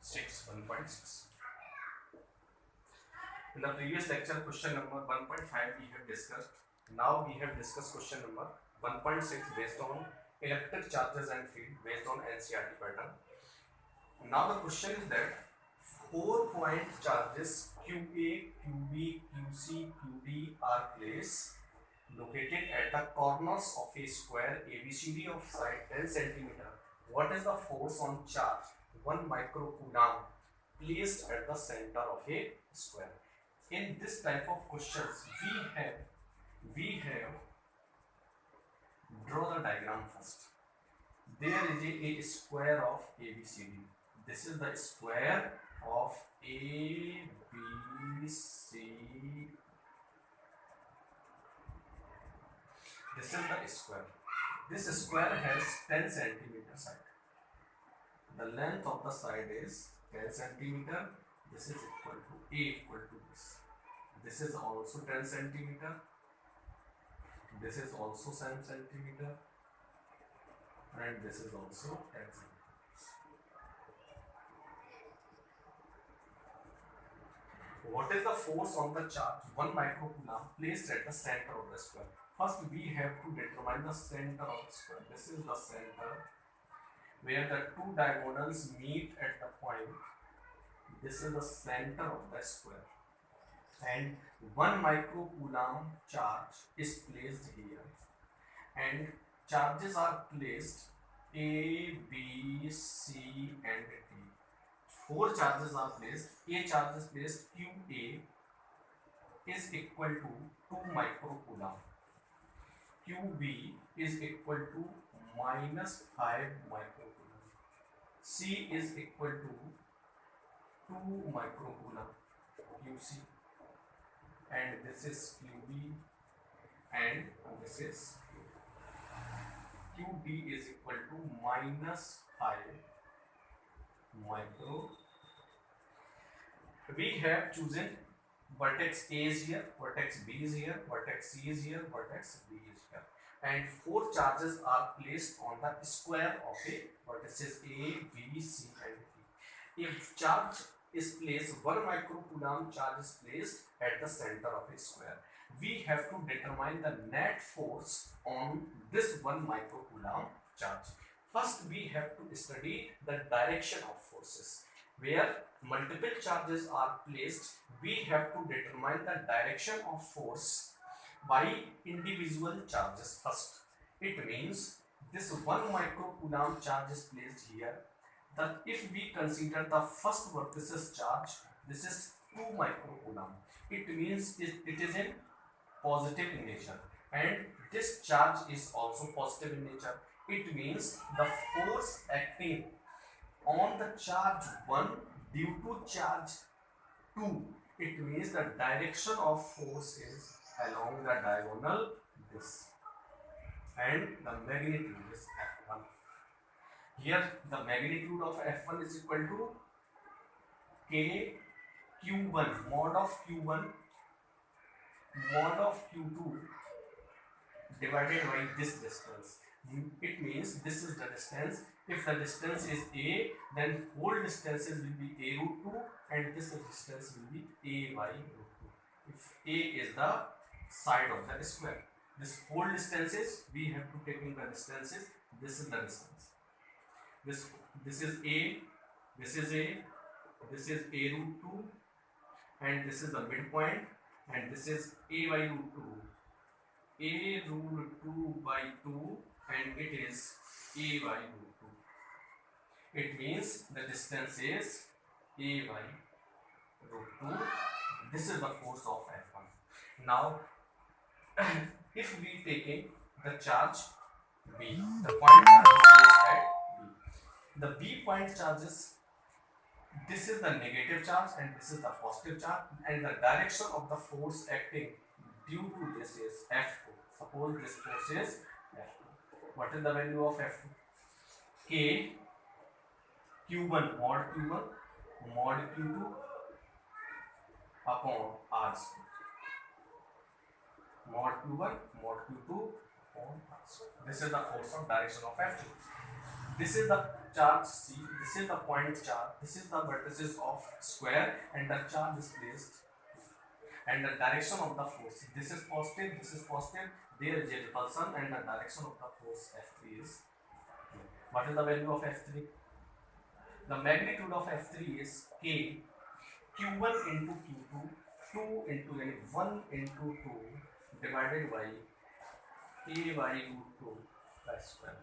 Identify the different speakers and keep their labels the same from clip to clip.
Speaker 1: 1.6. In the previous lecture, question number 1.5 we have discussed. Now we have discussed question number 1.6 based on electric charges and field based on NCERT pattern. Now the question is that 4-point charges QA, QB, QC, QD are placed located at the corners of a square ABCD of side 10 cm. What is the force on charge 1 microcoulomb placed at the center of a square? In this type of questions, we have draw the diagram first. There is a square of ABCD. This is the square of ABC. This is the square. This square has 10 cm side. The length of the side is 10 cm. This is equal to A equal to this. This is also 10 cm. This is also 10 cm. And this is also 10 cm. What is the force on the charge 1 microcoulomb placed at the center of the square? First we have to determine the center of the square. This is the center where the two diagonals meet at the point. This is the center of the square, and 1 microcoulomb charge is placed here, and charges are placed A, B, C and D. 4 charges are placed. A charge is placed QA is equal to 2 microcoulomb. QB is equal to minus 5 microcoulomb. C is equal to 2 microcoulomb. QC, and this is QB, and this is QD is equal to minus 5 micro. We have chosen vertex A is here, vertex B is here, vertex C is here, vertex D is here, and 4 charges are placed on the square of a vertices A, B, C and D. If charge is placed, 1 microcoulomb charge is placed at the center of a square. We have to determine the net force on this 1 microcoulomb charge. First we have to study the direction of forces. Where multiple charges are placed, we have to determine the direction of force by individual charges first. It means this 1 microcoulomb charge is placed here. That if we consider the first vertices charge, this is 2 microcoulomb. It means it is in positive in nature, and this charge is also positive in nature. It means the force acting on the charge 1 due to charge 2. It means the direction of force is along the diagonal this, and the magnitude is F1. Here the magnitude of F1 is equal to K Q1 mod of Q1 mod of Q2 divided by this distance. It means this is the distance. If the distance is A, then whole distances will be A root 2, and this distance will be A by root 2. If A is the side of the square, this whole distances we have to take in the distances. This is the distance. This is A, this is A, this is A root 2, and this is the midpoint, and this is A by root 2. A root 2 by 2, and it is A by root 2. It means the distance is A by root 2. This is the force of F1. Now, if we take the charge B, the point charge is placed at B. The B point charges, this is the negative charge and this is the positive charge, and the direction of the force acting due to this is F2. Suppose this force is F2. What is the value of F2? K Q1 mod Q2 upon R square. Mod Q1 mod Q2 upon R square. This is the force of direction of F2. This is the charge C, this is the point charge, this is the vertices of square, and the charge is placed, and the direction of the force. This is positive, this is positive, there is a repulsion, and the direction of the force F3 is. What is the value of F3? The magnitude of F3 is K Q1 into Q2, 2 into 1 into 2 divided by A by root 2 by square.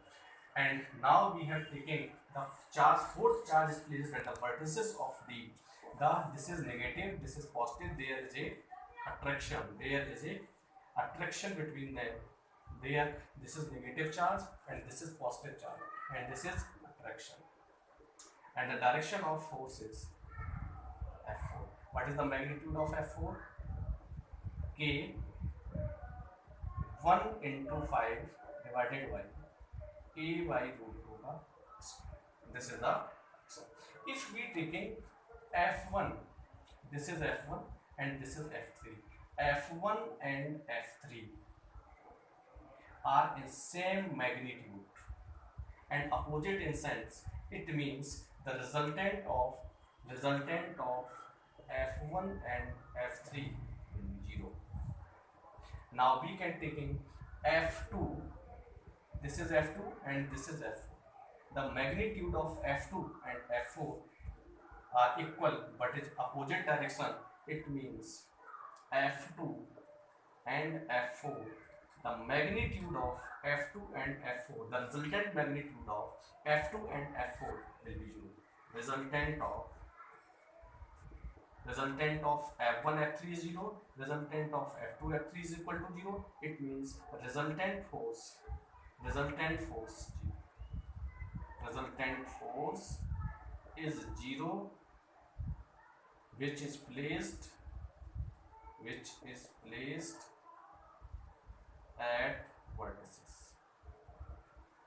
Speaker 1: And now we have taken the charge, fourth charge is placed at the vertices of the this is negative, this is positive, there is a attraction, there is a attraction between them. There, this is negative charge and this is positive charge, and this is attraction. And the direction of force is F4. What is the magnitude of F4? K 1 into 5 divided by A by root 2 का square. This is the, so if we taking F1, this is F1 and this is F3. F1 and F3 are in same magnitude and opposite in sense. It means the resultant of F1 and F3 will be 0. Now we can taking F2, this is F2 and this is F4. The magnitude of F2 and F4 are equal but is opposite direction. It means F2 and F4, the magnitude of F2 and F4, the resultant magnitude of F2 and F4 will be 0. Resultant of F1 F3 is 0, resultant of F2 F3 is equal to 0. It means resultant force is 0, which is placed at vertices.